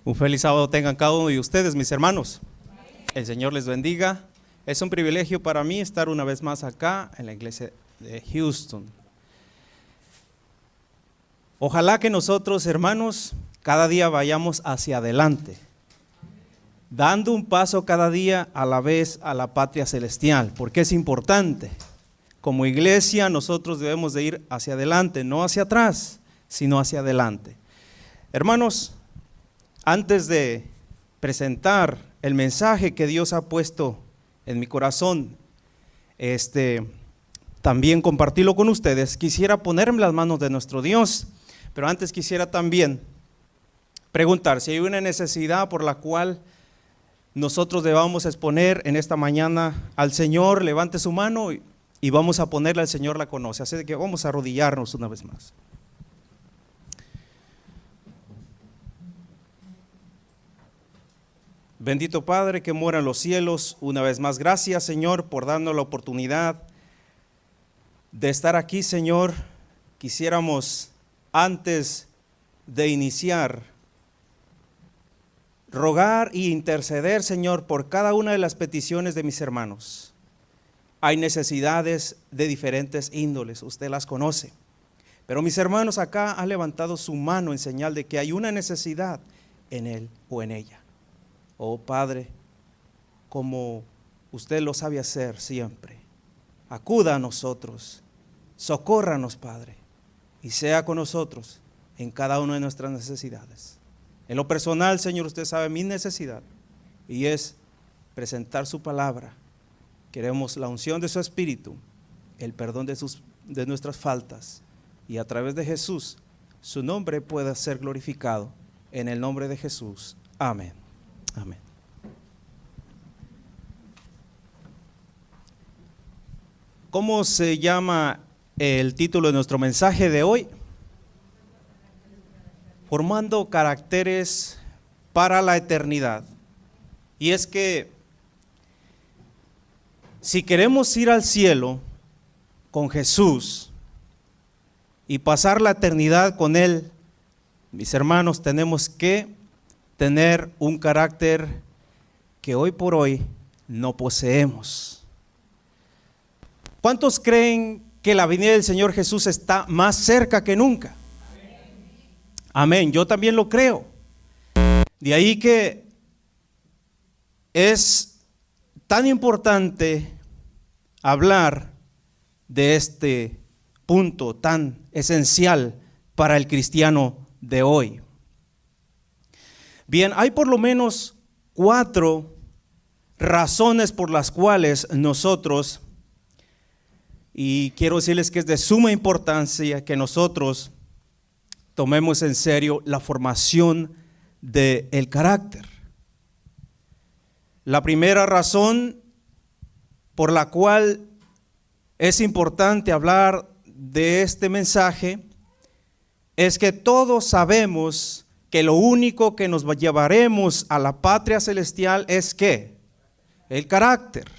Un feliz sábado tengan cada uno de ustedes, mis hermanos. El Señor les bendiga. Es un privilegio para mí estar una vez más acá en la iglesia de Houston. Ojalá que nosotros, hermanos, cada día vayamos hacia adelante, dando un paso cada día a la vez a la patria celestial, porque es importante. Como iglesia nosotros debemos de ir hacia adelante, no hacia atrás, sino hacia adelante. Hermanos, antes de presentar el mensaje que Dios ha puesto en mi corazón, también compartirlo con ustedes, quisiera ponerme las manos de nuestro Dios, pero antes quisiera también preguntar si hay una necesidad por la cual nosotros debamos exponer en esta mañana al Señor. Levante su mano y vamos a ponerle al Señor, la conoce, así que vamos a arrodillarnos una vez más. Bendito Padre que mora en los cielos, una vez más, gracias Señor por darnos la oportunidad de estar aquí, Señor. Quisiéramos, antes de iniciar, rogar e interceder, Señor, por cada una de las peticiones de mis hermanos. Hay necesidades de diferentes índoles, usted las conoce, pero mis hermanos acá han levantado su mano en señal de que hay una necesidad en él o en ella. Oh Padre, como usted lo sabe hacer siempre, acuda a nosotros, socórranos, Padre, y sea con nosotros en cada una de nuestras necesidades. En lo personal, Señor, usted sabe mi necesidad, y es presentar su palabra. Queremos la unción de su Espíritu, el perdón de nuestras faltas, y a través de Jesús, su nombre pueda ser glorificado. En el nombre de Jesús, amén. Amén. ¿Cómo se llama el título de nuestro mensaje de hoy? Formando caracteres para la eternidad. Y es que si queremos ir al cielo con Jesús y pasar la eternidad con Él, mis hermanos, tenemos que tener un carácter que hoy por hoy no poseemos. ¿Cuántos creen que la venida del Señor Jesús está más cerca que nunca? Amén, yo también lo creo. De ahí que es tan importante hablar de este punto tan esencial para el cristiano de hoy. Bien, hay por lo menos 4 razones por las cuales nosotros, y quiero decirles que es de suma importancia que nosotros tomemos en serio la formación del carácter. La primera razón por la cual es importante hablar de este mensaje es que todos sabemos que lo único que nos llevaremos a la patria celestial es ¿qué? El carácter.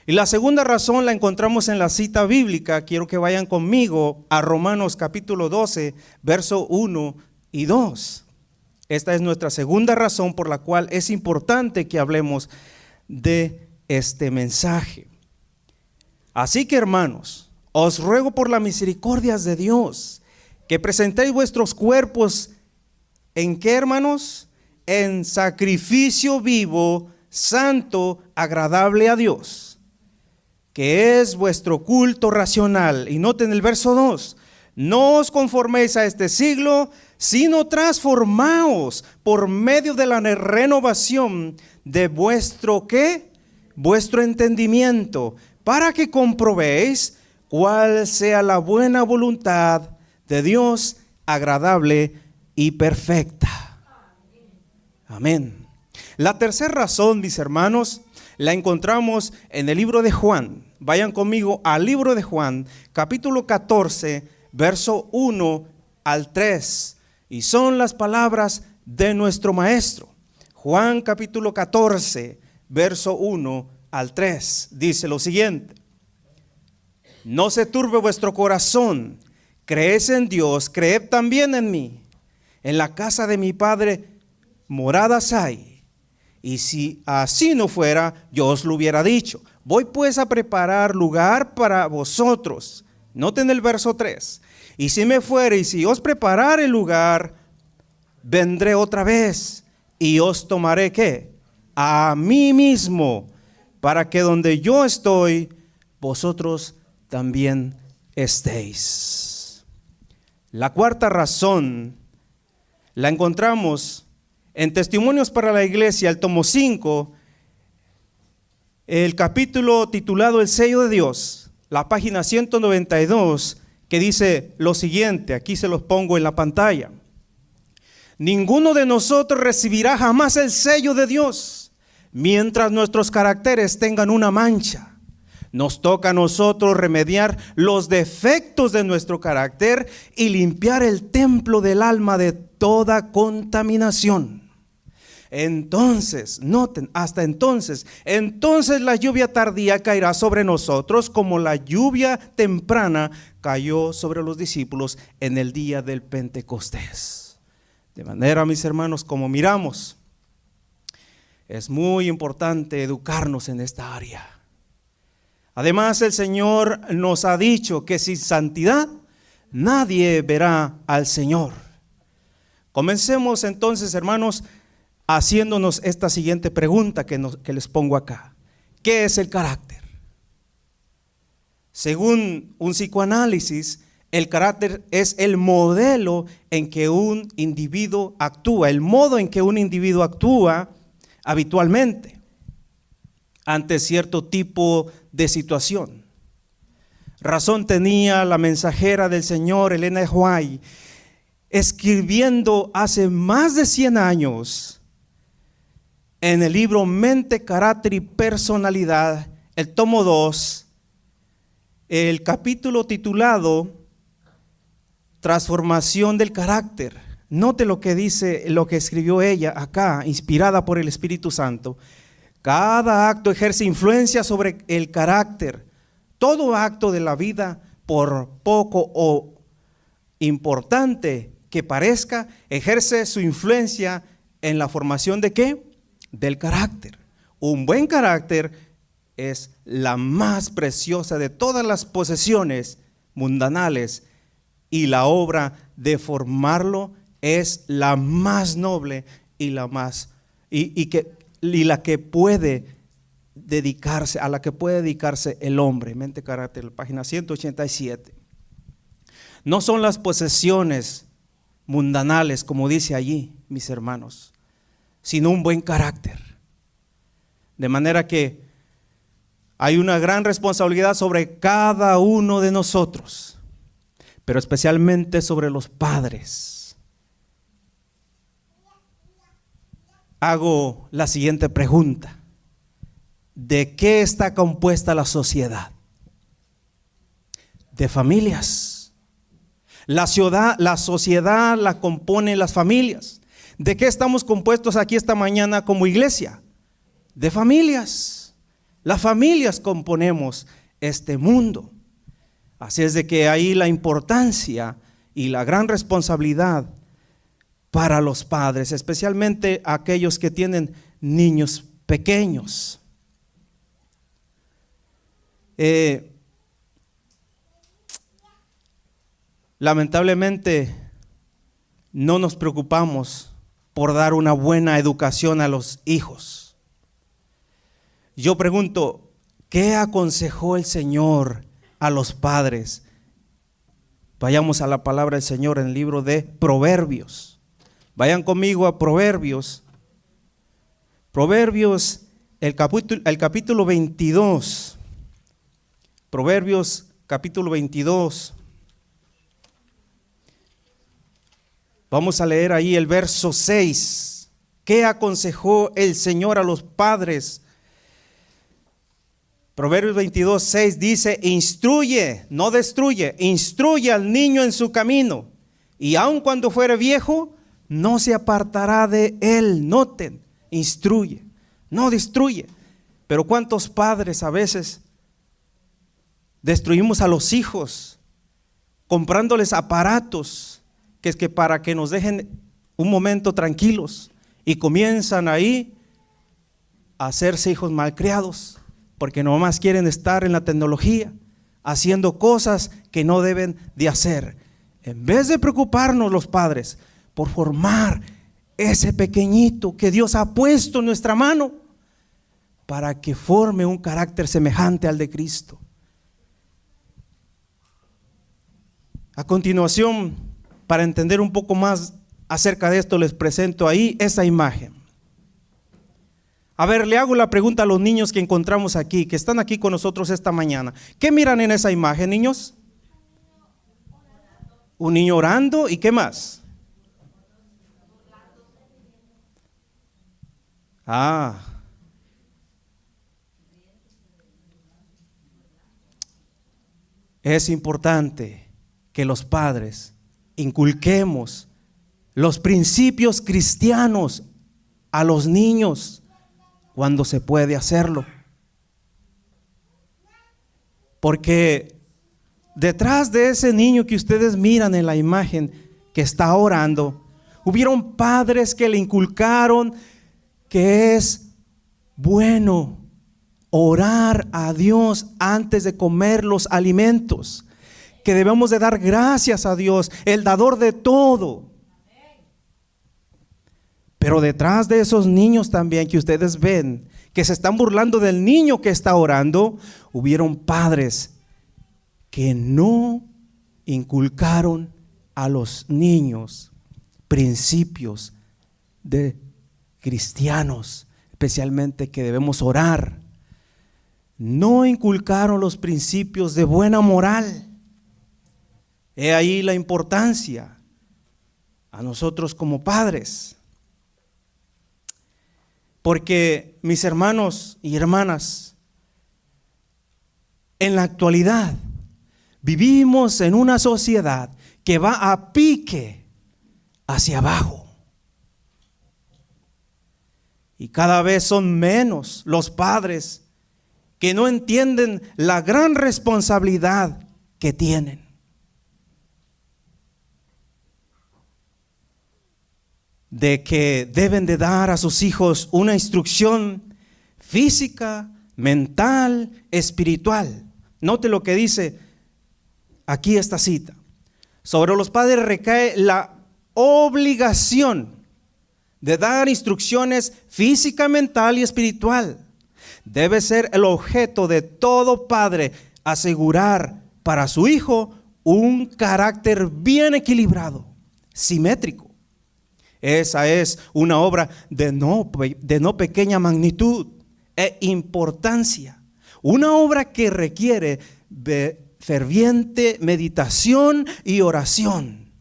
Y la segunda razón la encontramos en la cita bíblica. Quiero que vayan conmigo a Romanos capítulo 12, verso 1 y 2. Esta es nuestra segunda razón por la cual es importante que hablemos de este mensaje. Así que, hermanos, os ruego por las misericordias de Dios que presentéis vuestros cuerpos, ¿en qué, hermanos? En sacrificio vivo, santo, agradable a Dios, que es vuestro culto racional. Y noten el verso 2, no os conforméis a este siglo, sino transformaos por medio de la renovación de vuestro ¿qué? Vuestro entendimiento, para que comprobéis cuál sea la buena voluntad de Dios, agradable y perfecta. Amén. La tercera razón, mis hermanos, la encontramos en el libro de Juan. Vayan conmigo al libro de Juan, capítulo 14, verso 1 al 3. Y son las palabras de nuestro maestro. Juan capítulo 14, verso 1 al 3. Dice lo siguiente: no se turbe vuestro corazón, creed en Dios, creed también en mí. En la casa de mi Padre moradas hay. Y si así no fuera, yo os lo hubiera dicho. Voy pues a preparar lugar para vosotros. Noten el verso 3. Y si me fuere y si os preparare el lugar, vendré otra vez y os tomaré ¿qué? A mí mismo, para que donde yo estoy, vosotros también estéis. La cuarta razón la encontramos en Testimonios para la Iglesia, el tomo 5, el capítulo titulado El sello de Dios, la página 192, que dice lo siguiente, aquí se los pongo en la pantalla. Ninguno de nosotros recibirá jamás el sello de Dios mientras nuestros caracteres tengan una mancha. Nos toca a nosotros remediar los defectos de nuestro carácter y limpiar el templo del alma de toda contaminación. Entonces, noten, hasta entonces la lluvia tardía caerá sobre nosotros como la lluvia temprana cayó sobre los discípulos en el día del Pentecostés. De manera, mis hermanos, como miramos, es muy importante educarnos en esta área. Además, el Señor nos ha dicho que sin santidad nadie verá al Señor. Comencemos entonces, hermanos, haciéndonos esta siguiente pregunta que les pongo acá. ¿Qué es el carácter? Según un psicoanálisis, el carácter es el modelo en que un individuo actúa, el modo en que un individuo actúa habitualmente ante cierto tipo de situación. Razón tenía la mensajera del Señor, Elena de White, escribiendo hace más de 100 años en el libro Mente, Carácter y Personalidad, el tomo 2, el capítulo titulado Transformación del carácter. Note lo que dice, lo que escribió ella acá, inspirada por el Espíritu Santo. Cada acto ejerce influencia sobre el carácter. Todo acto de la vida, por poco o importante que parezca, ejerce su influencia en la formación ¿de qué? Del carácter. Un buen carácter es la más preciosa de todas las posesiones mundanales y la obra de formarlo es la más noble y la más la que puede dedicarse, a la que puede dedicarse el hombre. Mente, Carácter, página 187. No son las posesiones mundanales, como dice allí, mis hermanos, sino un buen carácter. De manera que hay una gran responsabilidad sobre cada uno de nosotros, pero especialmente sobre los padres. Hago la siguiente pregunta: ¿de qué está compuesta la sociedad? De familias. La sociedad la componen las familias. ¿De qué estamos compuestos aquí esta mañana como iglesia? De familias. Las familias componemos este mundo. Así es de que ahí la importancia y la gran responsabilidad para los padres, especialmente aquellos que tienen niños pequeños. Lamentablemente no nos preocupamos por dar una buena educación a los hijos. Yo pregunto, ¿qué aconsejó el Señor a los padres? Vayamos a la palabra del Señor en el libro de Proverbios. Vayan conmigo a Proverbios. Proverbios, el capítulo 22. Proverbios, capítulo 22. Vamos a leer ahí el verso 6. ¿Qué aconsejó el Señor a los padres? Proverbios 22, 6 dice: instruye, no destruye, instruye al niño en su camino, y aun cuando fuere viejo, no se apartará de él. Noten, instruye, no destruye. Pero ¿cuántos padres a veces destruimos a los hijos comprándoles aparatos que es que para que nos dejen un momento tranquilos, Y comienzan ahí a hacerse hijos malcriados, porque nomás quieren estar en la tecnología, haciendo cosas que no deben de hacer. En vez de preocuparnos los padres por formar ese pequeñito que Dios ha puesto en nuestra mano para que forme un carácter semejante al de Cristo. A continuación, para entender un poco más acerca de esto, les presento ahí esa imagen. A ver, le hago la pregunta a los niños que encontramos aquí, que están aquí con nosotros esta mañana. ¿Qué miran en esa imagen, niños? Un niño orando, ¿y qué más? Es importante que los padres inculquemos los principios cristianos a los niños cuando se puede hacerlo. Porque detrás de ese niño que ustedes miran en la imagen que está orando, hubieron padres que le inculcaron que es bueno orar a Dios antes de comer los alimentos, que debemos de dar gracias a Dios, el dador de todo. Pero detrás de esos niños también que ustedes ven, que se están burlando del niño que está orando, hubieron padres que no inculcaron a los niños principios de cristianos, especialmente que debemos orar. No inculcaron los principios de buena moral. He ahí la importancia a nosotros como padres. Porque, mis hermanos y hermanas, en la actualidad vivimos en una sociedad que va a pique hacia abajo. Y cada vez son menos los padres que no entienden la gran responsabilidad que tienen. De que deben de dar a sus hijos una instrucción física, mental, espiritual. Note lo que dice aquí esta cita. Sobre los padres recae la obligación de dar instrucciones física, mental y espiritual. Debe ser el objeto de todo padre asegurar para su hijo un carácter bien equilibrado, simétrico. Esa es una obra de no pequeña magnitud e importancia. Una obra que requiere de ferviente meditación y oración.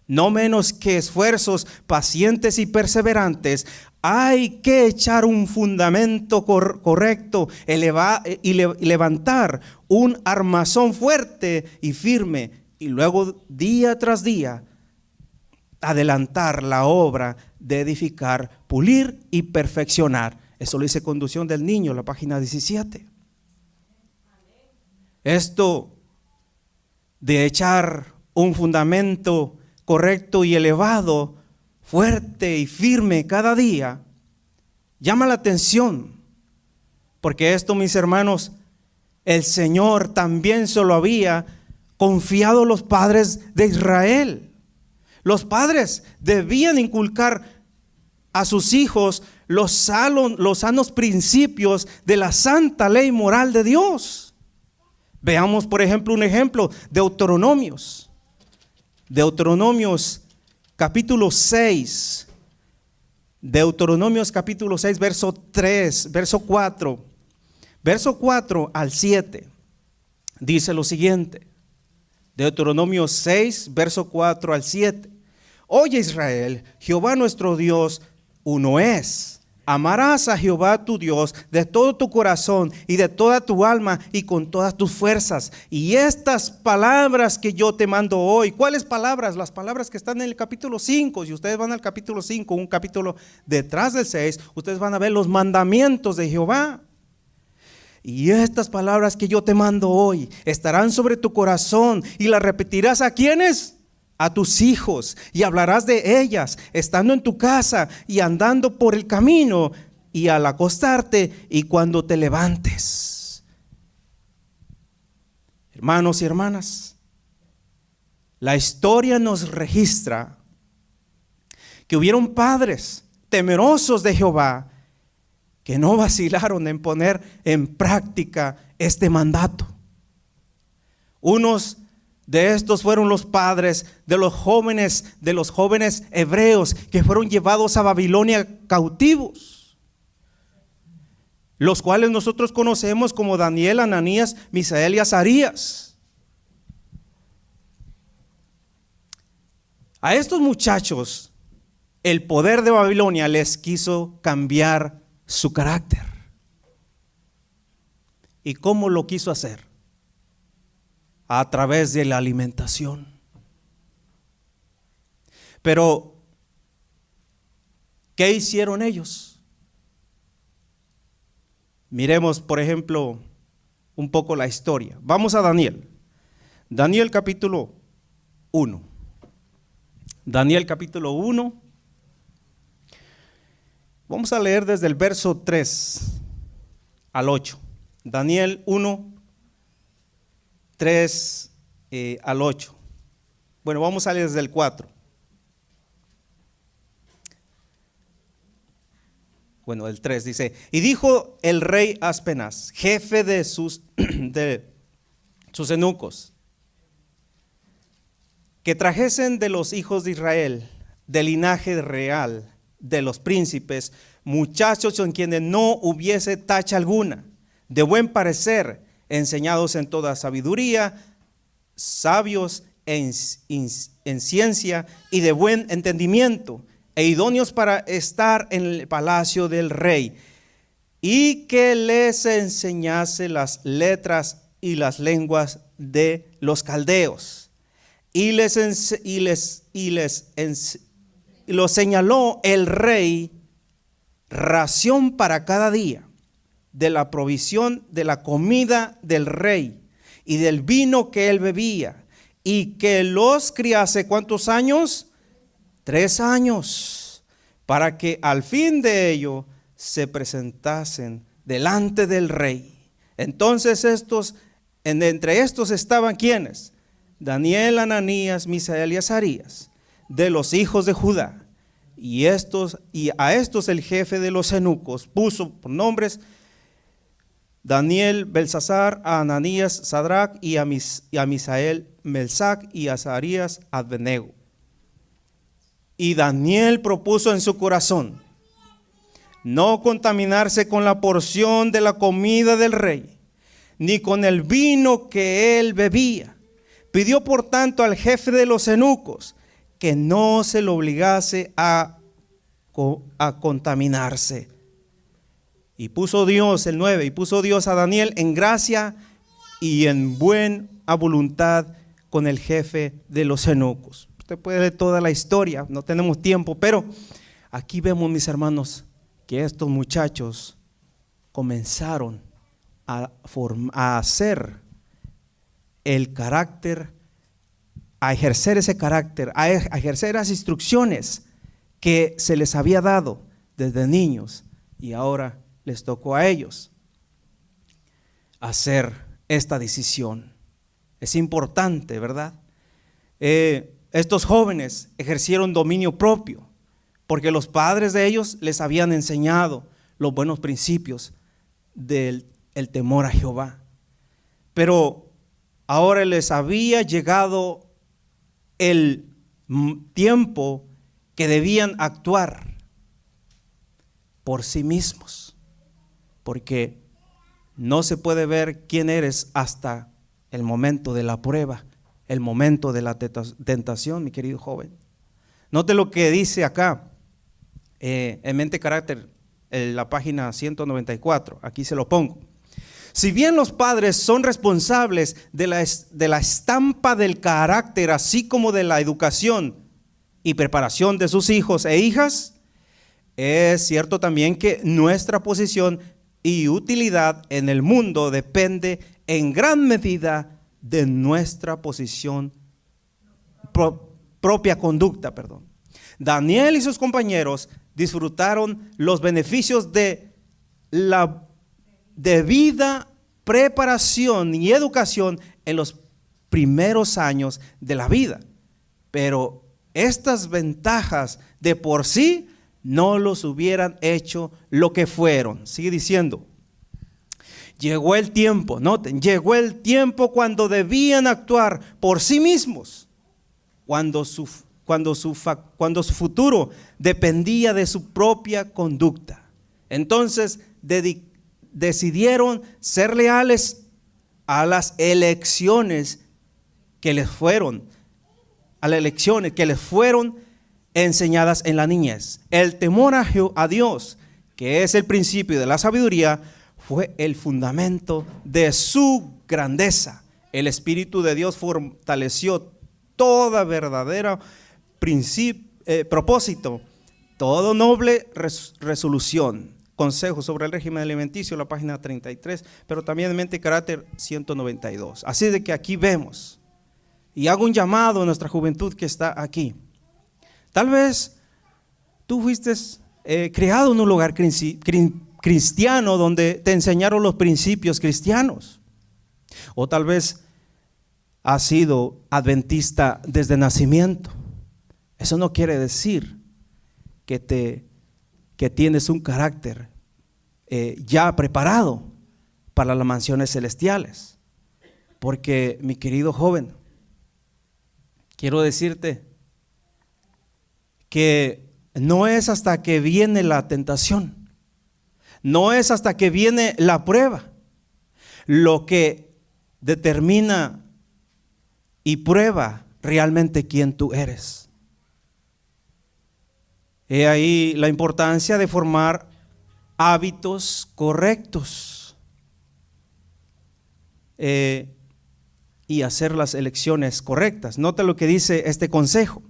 No menos que esfuerzos pacientes y perseverantes. Hay que echar un fundamento correcto y levantar un armazón fuerte y firme. Y luego día tras día adelantar la obra de edificar, pulir y perfeccionar. Eso lo dice Conducción del Niño, la página 17. Esto de echar un fundamento correcto y elevado, fuerte y firme cada día, llama la atención, porque esto, mis hermanos, el Señor también se lo había confiado a los padres de Israel. Los padres debían inculcar a sus hijos los sanos principios de la santa ley moral de Dios. Veamos, por ejemplo, un ejemplo, Deuteronomios capítulo 6. Deuteronomios capítulo 6, verso 3, verso 4. Verso 4 al 7. Dice lo siguiente. Deuteronomio 6, verso 4 al 7. Oye Israel, Jehová nuestro Dios uno es. Amarás a Jehová tu Dios de todo tu corazón y de toda tu alma y con todas tus fuerzas. Y estas palabras que yo te mando hoy, ¿cuáles palabras? Las palabras que están en el capítulo 5. Si ustedes van al capítulo 5, un capítulo detrás del 6, ustedes van a ver los mandamientos de Jehová. Y estas palabras que yo te mando hoy estarán sobre tu corazón y las repetirás ¿a quiénes? a tus hijos y hablarás de ellas estando en tu casa y andando por el camino y al acostarte y cuando te levantes. Hermanos y hermanas, la historia nos registra que hubieron padres temerosos de Jehová que no vacilaron en poner en práctica este mandato. Unos de estos fueron los padres de los jóvenes hebreos que fueron llevados a Babilonia cautivos, los cuales nosotros conocemos como Daniel, Ananías, Misael y Azarías. A estos muchachos el poder de Babilonia les quiso cambiar su carácter. ¿Y cómo lo quiso hacer? A través de la alimentación. Pero, ¿qué hicieron ellos? Miremos, por ejemplo, un poco la historia. Vamos a Daniel. Daniel capítulo 1. Daniel capítulo 1. Vamos a leer desde el verso 3 al 8. Daniel 1, 3 al 8. Bueno, vamos a leer desde el 4. Bueno, el 3 dice: y dijo el rey Aspenaz, jefe de sus eunucos, que trajesen de los hijos de Israel, del linaje real, de los príncipes, muchachos en quienes no hubiese tacha alguna, de buen parecer, enseñados en toda sabiduría, sabios en ciencia y de buen entendimiento, e idóneos para estar en el palacio del rey, y que les enseñase las letras y las lenguas de los caldeos. Y lo señaló el rey ración para cada día de la provisión de la comida del rey y del vino que él bebía, y que los criase, ¿cuántos años? 3 años, para que al fin de ello se presentasen delante del rey. Entonces entre estos estaban ¿quiénes? Daniel, Ananías, Misael y Azarías, de los hijos de Judá. Y a estos el jefe de los eunucos puso por nombres: Daniel, Belsasar, a Ananías, Sadrach, y a Misael, Melsac, y a Azarías, Abednego. Y Daniel propuso en su corazón no contaminarse con la porción de la comida del rey, ni con el vino que él bebía. Pidió por tanto al jefe de los eunucos que no se le obligase a contaminarse. Y puso Dios, el 9, y puso Dios a Daniel en gracia y en buena voluntad con el jefe de los eunucos. Usted puede leer toda la historia, no tenemos tiempo, pero aquí vemos, mis hermanos, que estos muchachos comenzaron a hacer el carácter, a ejercer ese carácter, a ejercer las instrucciones que se les había dado desde niños, y ahora les tocó a ellos hacer esta decisión. Es importante, ¿verdad? Estos jóvenes ejercieron dominio propio, porque los padres de ellos les habían enseñado los buenos principios del temor a Jehová. Pero ahora les había llegado el tiempo que debían actuar por sí mismos, porque no se puede ver quién eres hasta el momento de la prueba, el momento de la tentación, mi querido joven. Note lo que dice acá en Mente Carácter, en la página 194, aquí se lo pongo. Si bien los padres son responsables de la estampa del carácter, así como de la educación y preparación de sus hijos e hijas, es cierto también que nuestra posición y utilidad en el mundo depende en gran medida de nuestra posición propia conducta, perdón. Daniel y sus compañeros disfrutaron los beneficios de la debida preparación y educación en los primeros años de la vida. Pero estas ventajas de por sí no los hubieran hecho lo que fueron. Sigue diciendo. Llegó el tiempo, noten, llegó el tiempo cuando debían actuar por sí mismos, cuando su futuro dependía de su propia conducta. Entonces decidieron ser leales a las elecciones que les fueron, enseñadas en la niñez. El temor a Dios, que es el principio de la sabiduría, fue el fundamento de su grandeza. El Espíritu de Dios fortaleció toda verdadera propósito, todo noble resolución. Consejo sobre el régimen alimenticio, la página 33, pero también en Mente y Carácter 192. Así de que aquí vemos, y hago un llamado a nuestra juventud que está aquí. Tal vez tú fuiste criado en un lugar cristiano donde te enseñaron los principios cristianos, o tal vez has sido adventista desde nacimiento. Eso no quiere decir que tienes un carácter ya preparado para las mansiones celestiales, porque mi querido joven, quiero decirte que no es hasta que viene la tentación, no es hasta que viene la prueba lo que determina y prueba realmente quién tú eres. He ahí la importancia de formar hábitos correctos y hacer las elecciones correctas. Nota lo que dice este consejo.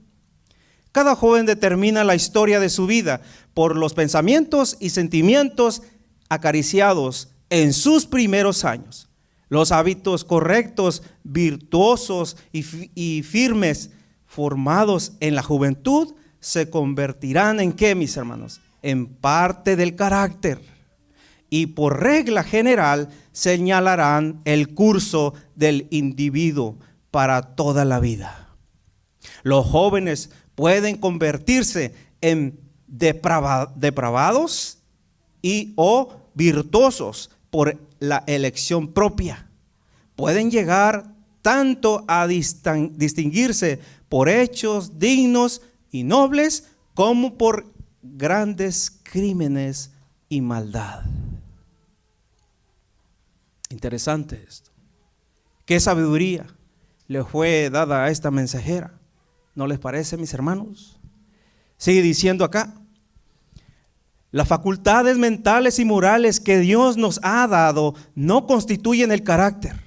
Cada joven determina la historia de su vida por los pensamientos y sentimientos acariciados en sus primeros años. Los hábitos correctos, virtuosos y firmes formados en la juventud se convertirán en ¿qué, mis hermanos? En parte del carácter, y por regla general señalarán el curso del individuo para toda la vida. Los jóvenes pueden convertirse en depravados o virtuosos por la elección propia. Pueden llegar tanto a distinguirse por hechos dignos y nobles como por grandes crímenes y maldad. Interesante esto. ¿Qué sabiduría le fue dada a esta mensajera? ¿No les parece, mis hermanos? Sigue diciendo acá: las facultades mentales y morales que Dios nos ha dado no constituyen el carácter.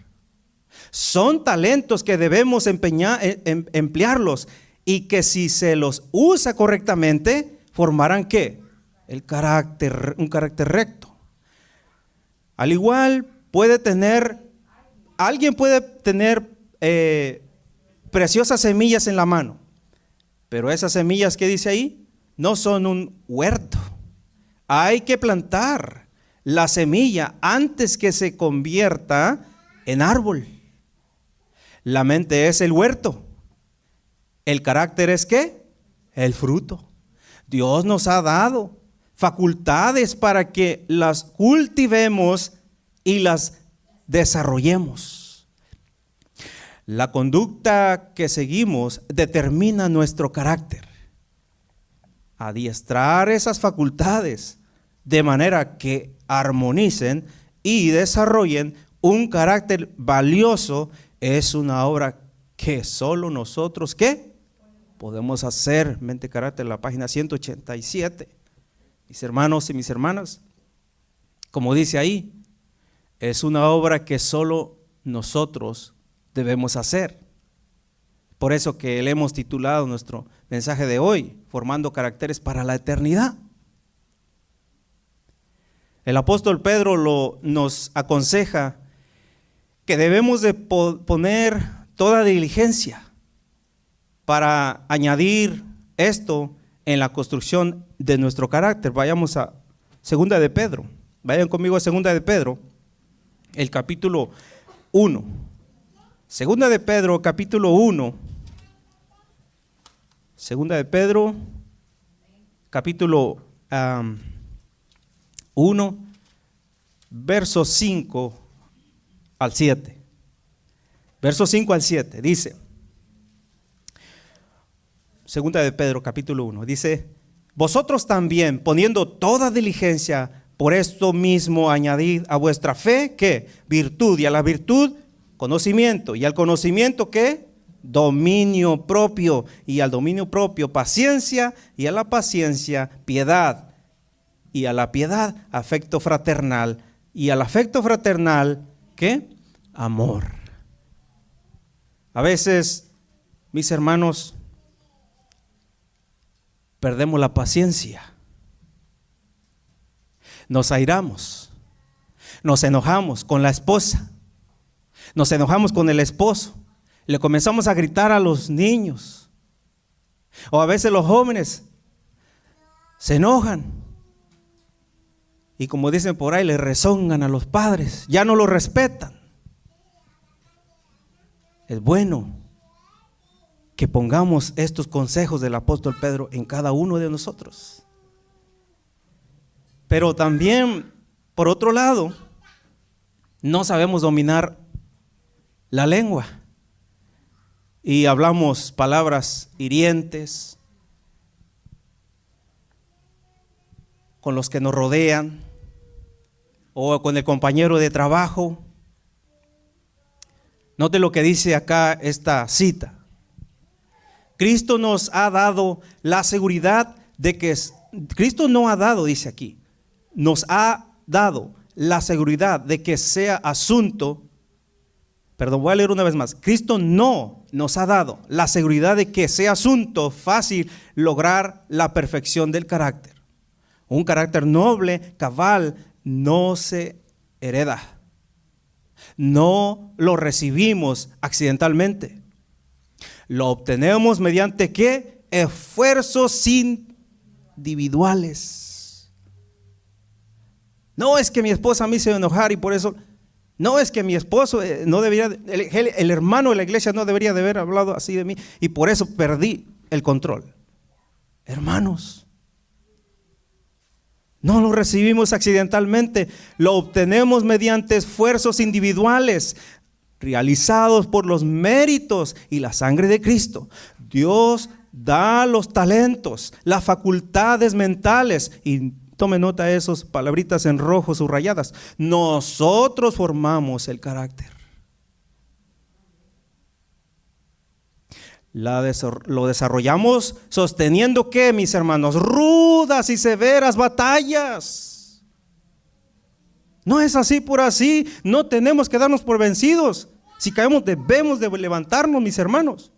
Son talentos que debemos emplearlos, y que si se los usa correctamente, formarán ¿qué? Un carácter recto. Al igual alguien puede tener preciosas semillas en la mano, pero esas semillas que dice ahí no son un huerto. Hay que plantar la semilla antes que se convierta en árbol. La mente es el huerto. El carácter es ¿qué? El fruto. Dios nos ha dado facultades para que las cultivemos y las desarrollemos. La conducta que seguimos determina nuestro carácter. Adiestrar esas facultades de manera que armonicen y desarrollen un carácter valioso es una obra que solo nosotros ¿qué? Podemos hacer. Mente y Carácter, la página 187. Mis hermanos y mis hermanas, como dice ahí, es una obra que solo nosotros debemos hacer. Por eso que le hemos titulado nuestro mensaje de hoy, Formando Caracteres para la Eternidad. El apóstol Pedro nos aconseja que debemos de poner toda diligencia para añadir esto en la construcción de nuestro carácter. Vayamos a Segunda de Pedro. Vayan conmigo a Segunda de Pedro, el capítulo 1. Segunda de Pedro, capítulo 1. Segunda de Pedro, capítulo 1, versos 5 al 7. Versos 5 al 7, dice, Segunda de Pedro, capítulo 1, dice: vosotros también, poniendo toda diligencia, por esto mismo añadid a vuestra fe, ¿qué? Virtud, y a la virtud, conocimiento, y al conocimiento, ¿qué? Dominio propio, y al dominio propio, paciencia, y a la paciencia, piedad, y a la piedad, afecto fraternal, y al afecto fraternal, ¿qué? Amor. A veces, mis hermanos, perdemos la paciencia, nos airamos, nos enojamos con la esposa, nos enojamos con el esposo, le comenzamos a gritar a los niños, o a veces los jóvenes se enojan y, como dicen por ahí, le rezongan a los padres, ya no los respetan. Es bueno que pongamos estos consejos del apóstol Pedro en cada uno de nosotros. Pero también, por otro lado, no sabemos dominar la lengua y hablamos palabras hirientes con los que nos rodean o con el compañero de trabajo. Note lo que dice acá esta cita. Cristo nos ha dado la seguridad de que Cristo no ha dado, dice aquí, nos ha dado la seguridad de que sea asunto, perdón, voy a leer una vez más. Cristo no nos ha dado la seguridad de que sea asunto fácil lograr la perfección del carácter. Un carácter noble, cabal, no se hereda. No lo recibimos accidentalmente. Lo obtenemos mediante ¿qué? Esfuerzos individuales. No es que mi esposa me hizo enojar y por eso, no es que mi esposo no debería, el hermano de la iglesia no debería de haber hablado así de mí y por eso perdí el control. Hermanos, no lo recibimos accidentalmente, lo obtenemos mediante esfuerzos individuales realizados por los méritos y la sangre de Cristo. Dios da los talentos, las facultades mentales, y tome nota de esas palabritas en rojo subrayadas. Nosotros formamos el carácter. Lo desarrollamos sosteniendo ¿qué, mis hermanos? Rudas y severas batallas. No es así por así, no tenemos que darnos por vencidos. Si caemos debemos de levantarnos, mis hermanos.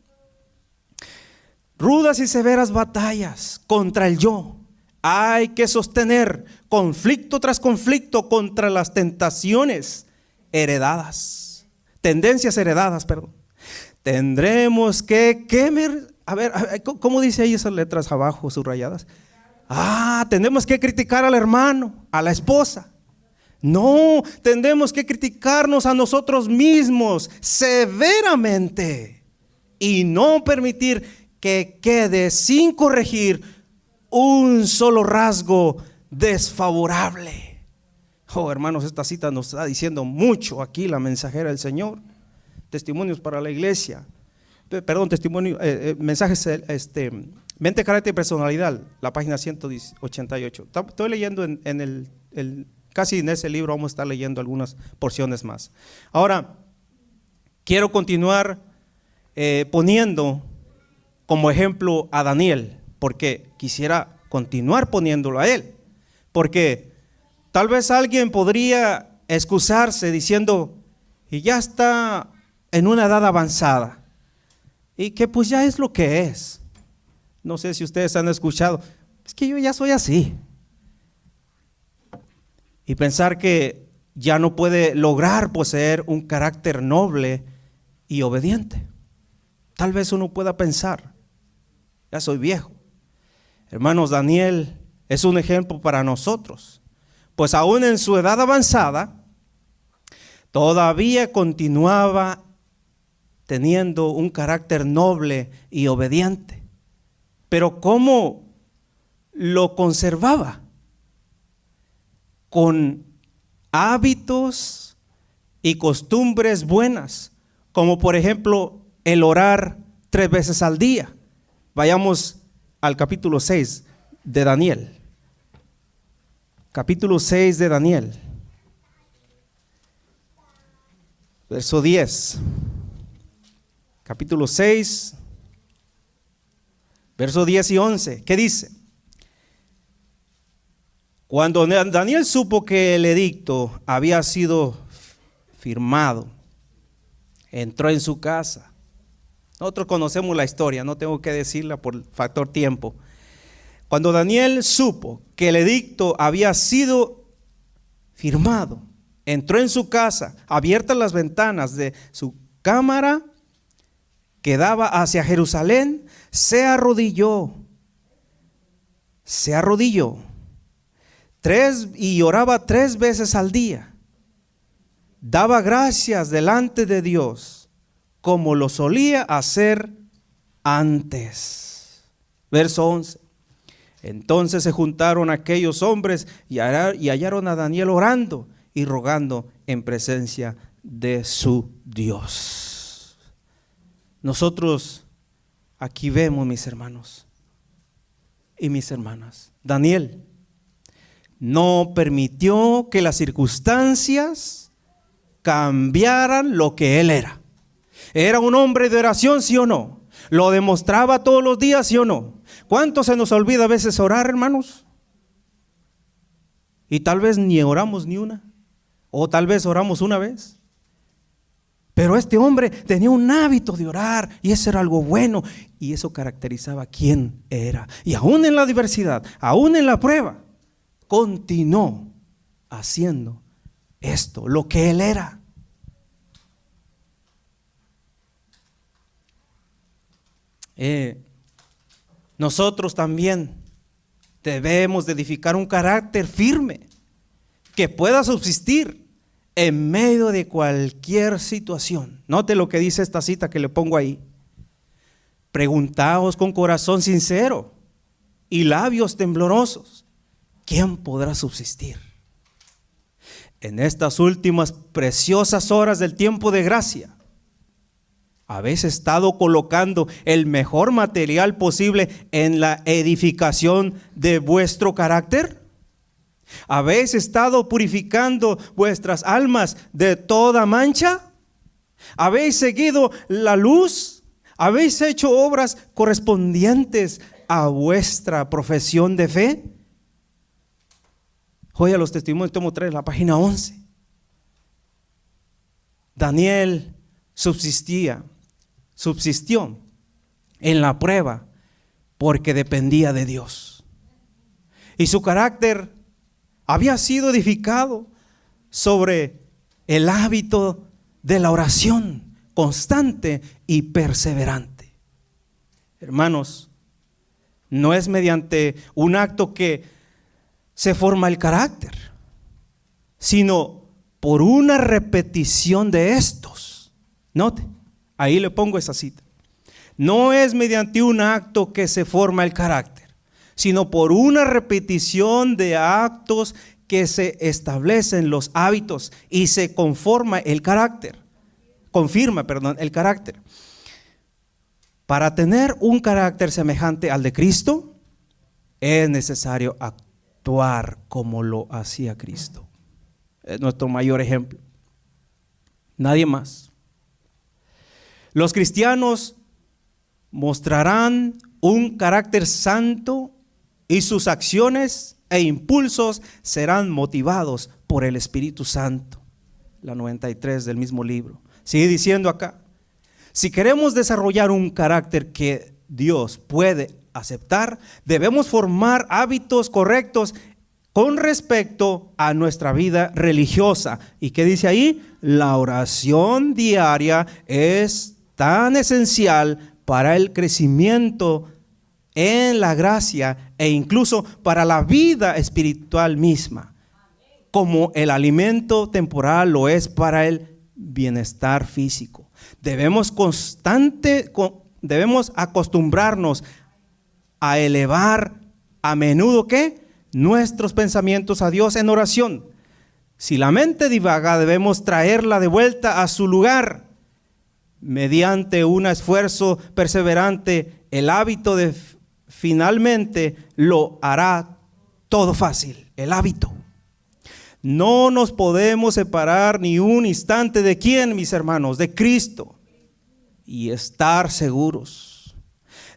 Rudas y severas batallas contra el yo. Hay que sostener conflicto tras conflicto contra las tentaciones heredadas, tendencias heredadas, perdón. Tendremos que a ver, ¿cómo dice ahí esas letras abajo subrayadas? Tenemos que criticar al hermano, a la esposa. No, tendremos que criticarnos a nosotros mismos severamente y no permitir que quede sin corregir un solo rasgo desfavorable. Oh, hermanos, esta cita nos está diciendo mucho aquí la mensajera del Señor. Testimonios para la iglesia. Perdón, testimonio, mensajes, mente, carácter y personalidad, la página 188. Estoy leyendo casi en ese libro, vamos a estar leyendo algunas porciones más. Ahora, quiero continuar poniendo como ejemplo a Daniel, porque quisiera continuar poniéndolo a él, porque tal vez alguien podría excusarse diciendo, y ya está en una edad avanzada, y que pues ya es lo que es. No sé si ustedes han escuchado, es que yo ya soy así. Y pensar que ya no puede lograr poseer un carácter noble y obediente. Tal vez uno pueda pensar ya soy viejo. Hermanos, Daniel es un ejemplo para nosotros, pues aún en su edad avanzada, todavía continuaba teniendo un carácter noble y obediente. Pero ¿cómo lo conservaba? Con hábitos y costumbres buenas, como por ejemplo el orar 3 veces al día. Vayamos al capítulo 6 de Daniel. Capítulo 6 de Daniel. Verso 10. Capítulo 6, verso 10 y 11. ¿Qué dice? Cuando Daniel supo que el edicto había sido firmado, entró en su casa. Nosotros conocemos la historia, no tengo que decirla por factor tiempo. Cuando Daniel supo que el edicto había sido firmado, entró en su casa, abiertas las ventanas de su cámara que daba hacia Jerusalén, se arrodilló y oraba 3 veces al día. Daba gracias delante de Dios, como lo solía hacer antes. Verso 11. Entonces se juntaron aquellos hombres y hallaron a Daniel orando y rogando en presencia de su Dios. Nosotros aquí vemos, mis hermanos y mis hermanas, Daniel no permitió que las circunstancias cambiaran lo que él era. Era un hombre de oración, ¿sí o no? Lo demostraba todos los días, ¿sí o no? ¿Cuánto se nos olvida a veces orar, hermanos? Y tal vez ni oramos ni una, o tal vez oramos una vez. Pero este hombre tenía un hábito de orar y eso era algo bueno y eso caracterizaba quién era. Y aún en la adversidad, aún en la prueba, continuó haciendo esto, lo que él era. Nosotros también debemos de edificar un carácter firme que pueda subsistir en medio de cualquier situación. Note lo que dice esta cita que le pongo ahí. Preguntaos con corazón sincero y labios temblorosos, ¿quién podrá subsistir? En estas últimas preciosas horas del tiempo de gracia, ¿habéis estado colocando el mejor material posible en la edificación de vuestro carácter? ¿Habéis estado purificando vuestras almas de toda mancha? ¿Habéis seguido la luz? ¿Habéis hecho obras correspondientes a vuestra profesión de fe? Joya los testimonios, tomo 3, la página 11. Daniel subsistió en la prueba porque dependía de Dios. Y su carácter había sido edificado sobre el hábito de la oración constante y perseverante. Hermanos, no es mediante un acto que se forma el carácter, sino por una repetición de estos. Note, ahí le pongo esa cita. No es mediante un acto que se forma el carácter, sino por una repetición de actos que se establecen los hábitos y se confirma el carácter. Para tener un carácter semejante al de Cristo, es necesario actuar como lo hacía Cristo. Es nuestro mayor ejemplo. Nadie más. Los cristianos mostrarán un carácter santo y sus acciones e impulsos serán motivados por el Espíritu Santo. La 93 del mismo libro. Sigue diciendo acá, si queremos desarrollar un carácter que Dios puede aceptar, debemos formar hábitos correctos con respecto a nuestra vida religiosa. ¿Y qué dice ahí? La oración diaria es tan esencial para el crecimiento en la gracia e incluso para la vida espiritual misma, como el alimento temporal lo es para el bienestar físico. Debemos acostumbrarnos a elevar a menudo ¿qué? Nuestros pensamientos a Dios en oración. Si la mente divaga, debemos traerla de vuelta a su lugar mediante un esfuerzo perseverante. El hábito de finalmente lo hará todo fácil. El hábito. No nos podemos separar ni un instante de quién, mis hermanos, de Cristo, y estar seguros.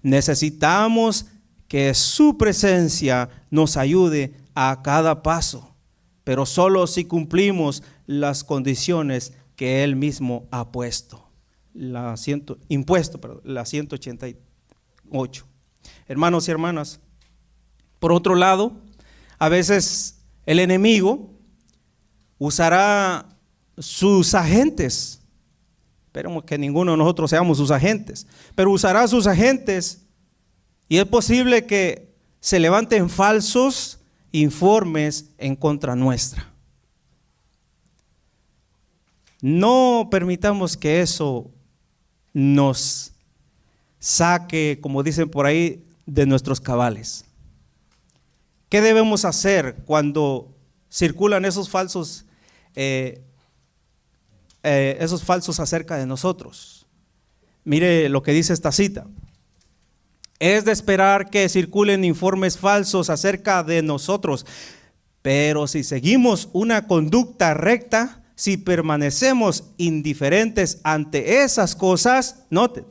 Necesitamos que su presencia nos ayude a cada paso, pero solo si cumplimos las condiciones que Él mismo ha puesto. La 188. Hermanos y hermanas, por otro lado, a veces el enemigo usará sus agentes. Esperemos que ninguno de nosotros seamos sus agentes, pero usará sus agentes y es posible que se levanten falsos informes en contra nuestra. No permitamos que eso nos saque, como dicen por ahí, de nuestros cabales. ¿Qué debemos hacer cuando circulan esos falsos acerca de nosotros? Mire lo que dice esta cita. Es de esperar que circulen informes falsos acerca de nosotros, pero si seguimos una conducta recta, si permanecemos indiferentes ante esas cosas, noten,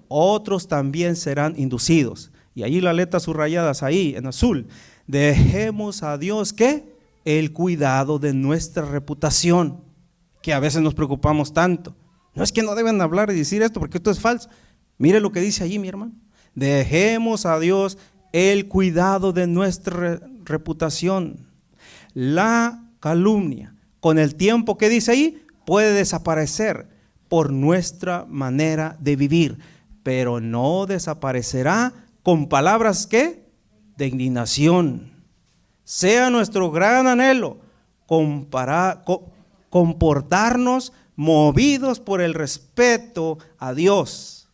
otros también serán inducidos. Y allí las letras subrayadas ahí en azul. Dejemos a Dios ¿qué? El cuidado de nuestra reputación, que a veces nos preocupamos tanto. No es que no deben hablar y decir esto porque esto es falso. Mire lo que dice allí, mi hermano. Dejemos a Dios el cuidado de nuestra reputación. La calumnia, con el tiempo que dice ahí, puede desaparecer por nuestra manera de vivir, pero no desaparecerá con palabras ¿qué? De indignación. Sea nuestro gran anhelo comportarnos movidos por el respeto a Dios,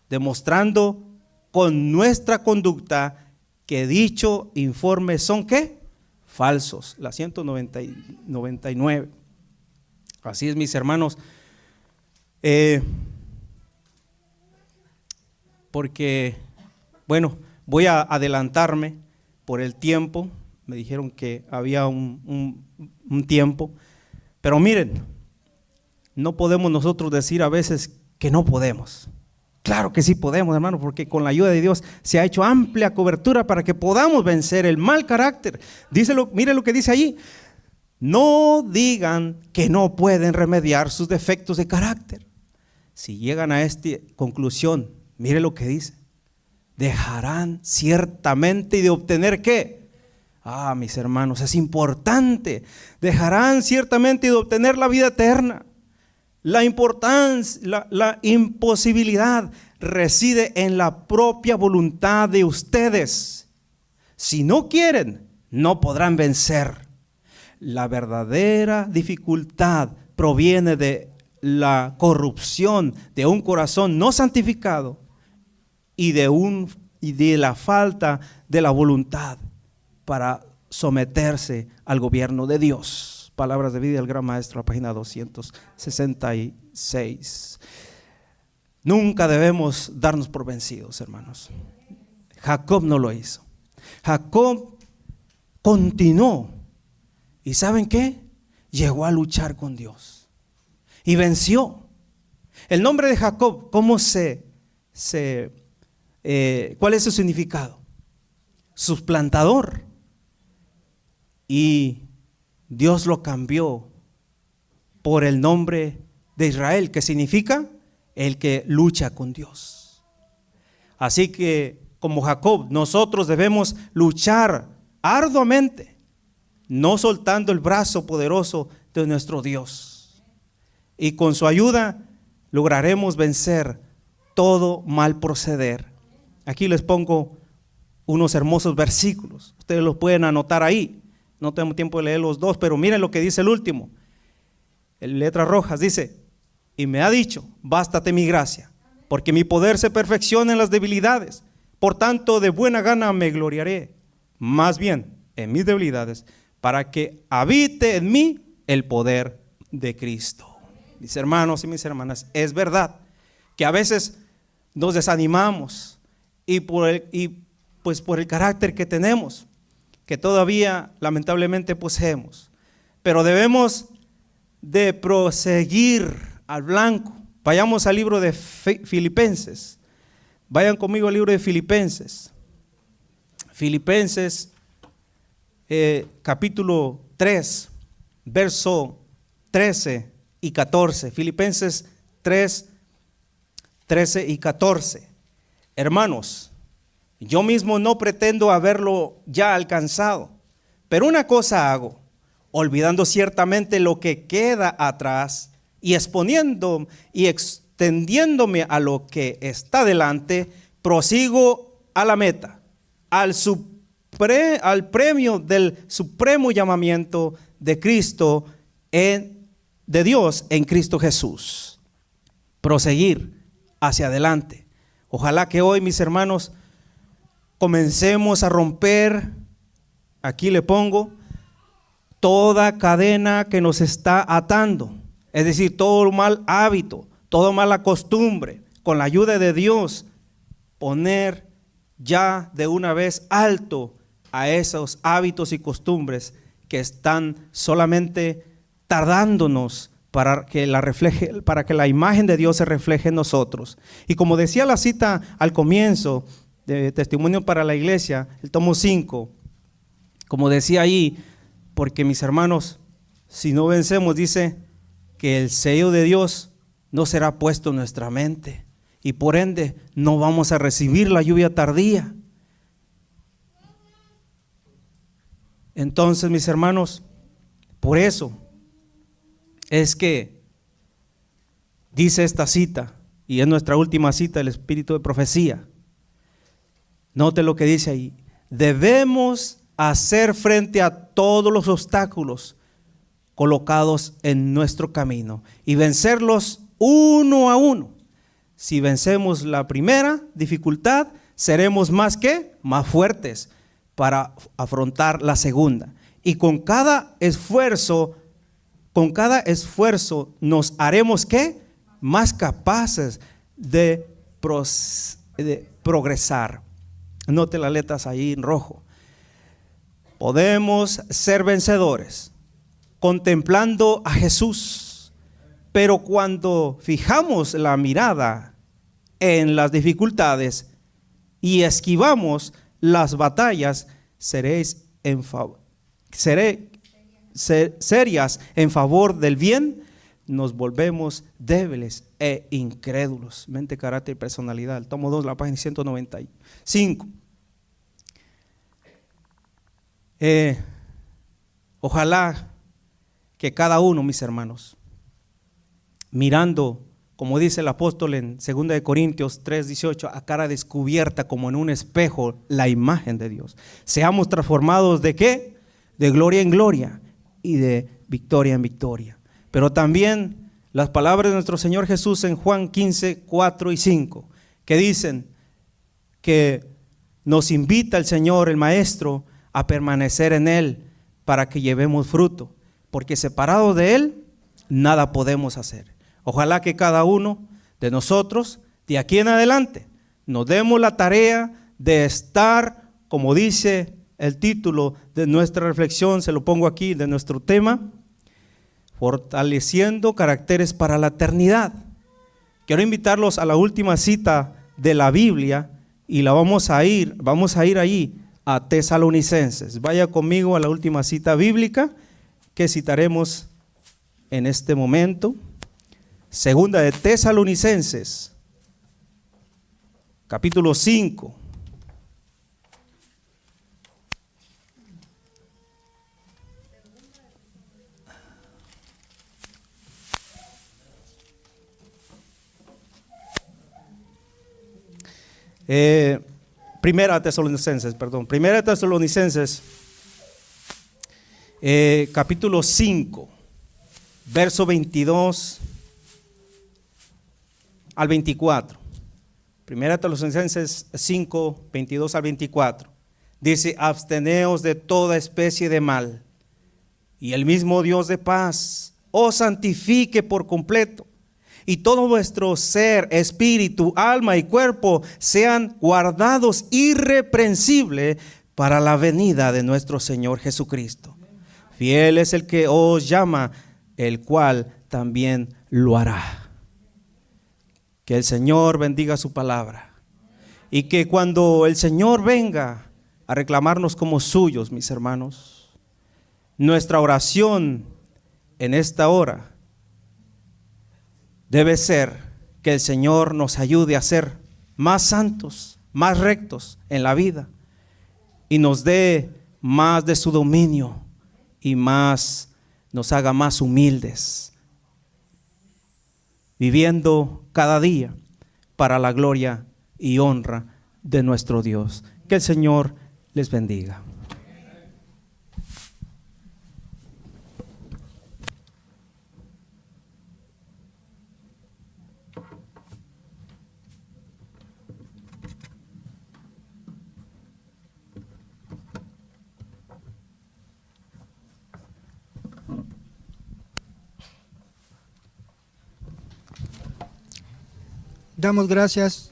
demostrando con nuestra conducta que dicho informe son ¿qué? Falsos. La 199. Así es, mis hermanos. Porque, bueno, voy a adelantarme por el tiempo. Me dijeron que había un tiempo. Pero miren, no podemos nosotros decir a veces que no podemos. Claro que sí podemos, hermano, porque con la ayuda de Dios se ha hecho amplia cobertura para que podamos vencer el mal carácter. Mire lo que dice allí. No digan que no pueden remediar sus defectos de carácter. Si llegan a esta conclusión, mire lo que dice. Dejarán ciertamente de obtener ¿qué? Mis hermanos, es importante. Dejarán ciertamente de obtener la vida eterna. La importancia, la imposibilidad reside en la propia voluntad de ustedes. Si no quieren, no podrán vencer. La verdadera dificultad proviene de la corrupción de un corazón no santificado y de la falta de la voluntad para someterse al gobierno de Dios. Palabras de Vida del Gran Maestro, la página 266. Nunca debemos darnos por vencidos, hermanos. Jacob no lo hizo. Jacob continuó. ¿Y saben qué? Llegó a luchar con Dios y venció. El nombre de Jacob, ¿cómo cuál es su significado? Suplantador. Y Dios lo cambió por el nombre de Israel, que significa el que lucha con Dios. Así que, como Jacob, nosotros debemos luchar arduamente, no soltando el brazo poderoso de nuestro Dios. Y con su ayuda lograremos vencer todo mal proceder. Aquí les pongo unos hermosos versículos. Ustedes los pueden anotar ahí. No tengo tiempo de leer los dos, pero miren lo que dice el último. En letras rojas dice, y me ha dicho, bástate mi gracia, porque mi poder se perfecciona en las debilidades. Por tanto, de buena gana me gloriaré, más bien en mis debilidades, para que habite en mí el poder de Cristo. Mis hermanos y mis hermanas, es verdad que a veces nos desanimamos y por el carácter que tenemos, que todavía lamentablemente poseemos, pero debemos de proseguir al blanco. Vayamos al libro de Filipenses. Vayan conmigo al libro de Filipenses. Filipenses capítulo 3, verso 13 y 14. Filipenses 3, 13 y 14. Hermanos, yo mismo no pretendo haberlo ya alcanzado, pero una cosa hago, olvidando ciertamente lo que queda atrás y exponiendo y extendiéndome a lo que está delante, prosigo a la meta, al premio del supremo llamamiento de Cristo, de Dios en Cristo Jesús. Proseguir hacia adelante. Ojalá que hoy, mis hermanos, comencemos a romper, aquí le pongo, toda cadena que nos está atando. Es decir, todo mal hábito, toda mala costumbre, con la ayuda de Dios, poner ya de una vez alto a esos hábitos y costumbres que están solamente tardándonos para que la imagen de Dios se refleje en nosotros. Y como decía la cita al comienzo de Testimonio para la Iglesia, el tomo 5, como decía ahí, porque mis hermanos, si no vencemos, dice que el sello de Dios no será puesto en nuestra mente y por ende no vamos a recibir la lluvia tardía. Entonces, mis hermanos, por eso es que dice esta cita, y es nuestra última cita del Espíritu de Profecía. Note lo que dice ahí: debemos hacer frente a todos los obstáculos colocados en nuestro camino y vencerlos uno a uno. Si vencemos la primera dificultad, seremos más fuertes para afrontar la segunda. Y con cada esfuerzo nos haremos más capaces de progresar. Note las letras ahí en rojo. Podemos ser vencedores contemplando a Jesús, pero cuando fijamos la mirada en las dificultades y esquivamos las batallas, serias en favor del bien, nos volvemos débiles e incrédulos. Mente, carácter y personalidad. El tomo 2, la página 195. Ojalá que cada uno, mis hermanos, mirando, como dice el apóstol en 2 Corintios 3:18, a cara descubierta como en un espejo la imagen de Dios, seamos transformados ¿de qué? De gloria en gloria y de victoria en victoria. Pero también las palabras de nuestro Señor Jesús en Juan 15, 4 y 5, que dicen que nos invita el Señor, el Maestro, a permanecer en Él para que llevemos fruto, porque separados de Él nada podemos hacer. Ojalá que cada uno de nosotros de aquí en adelante nos demos la tarea de estar, como dice el título de nuestra reflexión, se lo pongo aquí, de nuestro tema, fortaleciendo caracteres para la eternidad. Quiero invitarlos a la última cita de la Biblia y vamos a ir ahí a Tesalonicenses. Vaya conmigo a la última cita bíblica que citaremos en este momento. Segunda de Tesalonicenses, capítulo 5. Primera Tesalonicenses, capítulo 5, verso 22 al 24. Primera Tesalonicenses 5, 22 al 24. Dice: absteneos de toda especie de mal, y el mismo Dios de paz os santifique por completo, y todo vuestro ser, espíritu, alma y cuerpo sean guardados irreprensibles para la venida de nuestro Señor Jesucristo. Fiel es el que os llama, el cual también lo hará. Que el Señor bendiga su palabra, y que cuando el Señor venga a reclamarnos como suyos, mis hermanos, nuestra oración en esta hora debe ser que el Señor nos ayude a ser más santos, más rectos en la vida, y nos dé más de su dominio y nos haga más humildes, viviendo cada día para la gloria y honra de nuestro Dios. Que el Señor les bendiga. Damos gracias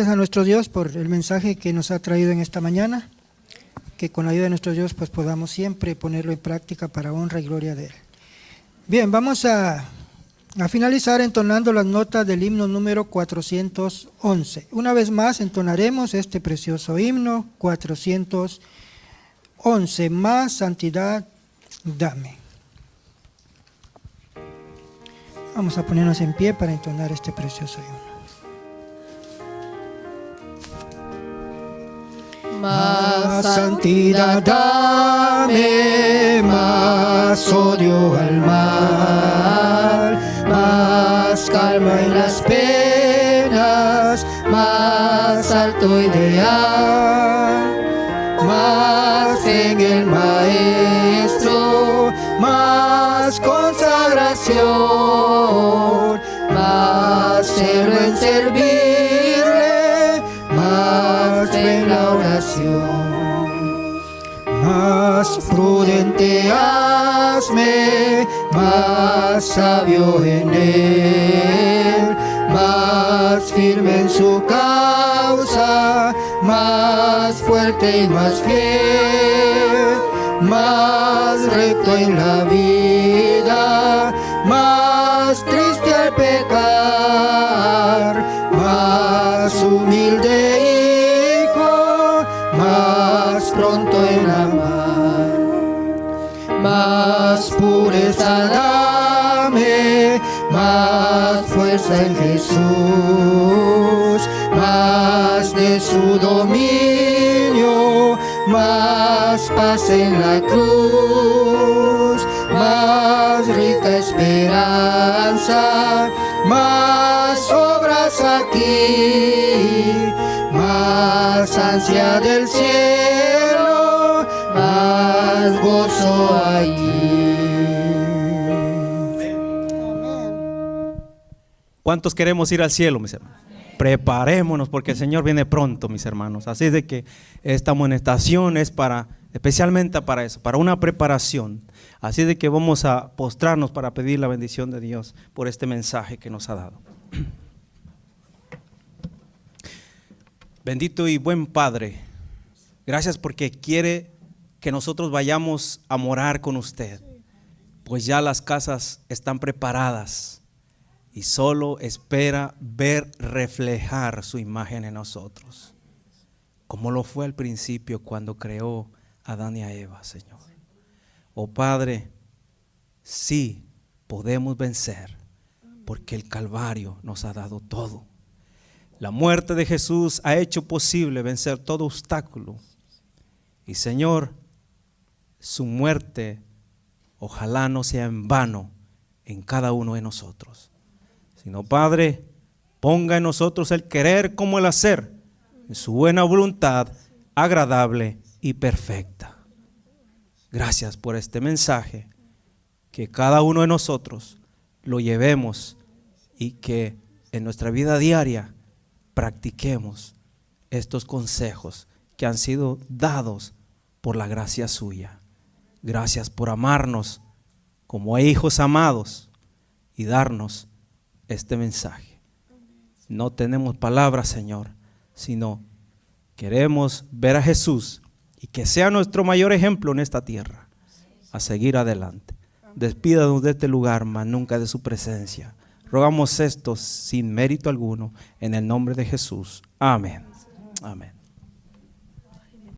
a nuestro Dios por el mensaje que nos ha traído en esta mañana, que con la ayuda de nuestro Dios pues podamos siempre ponerlo en práctica para honra y gloria de Él. Bien, vamos a finalizar entonando las notas del himno número 411. Una vez más entonaremos este precioso himno 411, más santidad dame. Vamos a ponernos en pie para entonar este precioso himno. Más santidad dame, más odio al mal, más calma en las penas, más alto ideal, más fe en el Maestro, más consagración, más celo en servirle, más fe en la oración. Más prudente hazme, más sabio en él, más firme en su causa, más fuerte y más fiel, más recto en la vida, más triste al pecar, más humilde hijo, más pronto en amar, más pureza dame, más fuerza en Jesús, más de su dominio, más paz en la cruz, más rica esperanza, más obras aquí, más ansia del cielo, más gozo allí. ¿Cuántos queremos ir al cielo, mis hermanos? Preparémonos porque el Señor viene pronto, mis hermanos. Así de que esta amonestación es especialmente para eso, para una preparación. Así de que vamos a postrarnos para pedir la bendición de Dios por este mensaje que nos ha dado. Bendito y buen Padre, gracias porque quiere que nosotros vayamos a morar con usted, pues ya las casas están preparadas y solo espera ver reflejar su imagen en nosotros, como lo fue al principio cuando creó a Adán y a Eva, Señor. Oh Padre, sí podemos vencer, porque el Calvario nos ha dado todo. La muerte de Jesús ha hecho posible vencer todo obstáculo. Y Señor, su muerte ojalá no sea en vano en cada uno de nosotros, sino, Padre, ponga en nosotros el querer como el hacer, en su buena voluntad, agradable y perfecta. Gracias por este mensaje, que cada uno de nosotros lo llevemos y que en nuestra vida diaria practiquemos estos consejos que han sido dados por la gracia suya. Gracias por amarnos como hijos amados y darnos este mensaje. No tenemos palabras, Señor, sino queremos ver a Jesús y que sea nuestro mayor ejemplo en esta tierra, a seguir adelante. Despídanos de este lugar, mas nunca de su presencia. Rogamos esto sin mérito alguno, en el nombre de Jesús. Amén. Amén.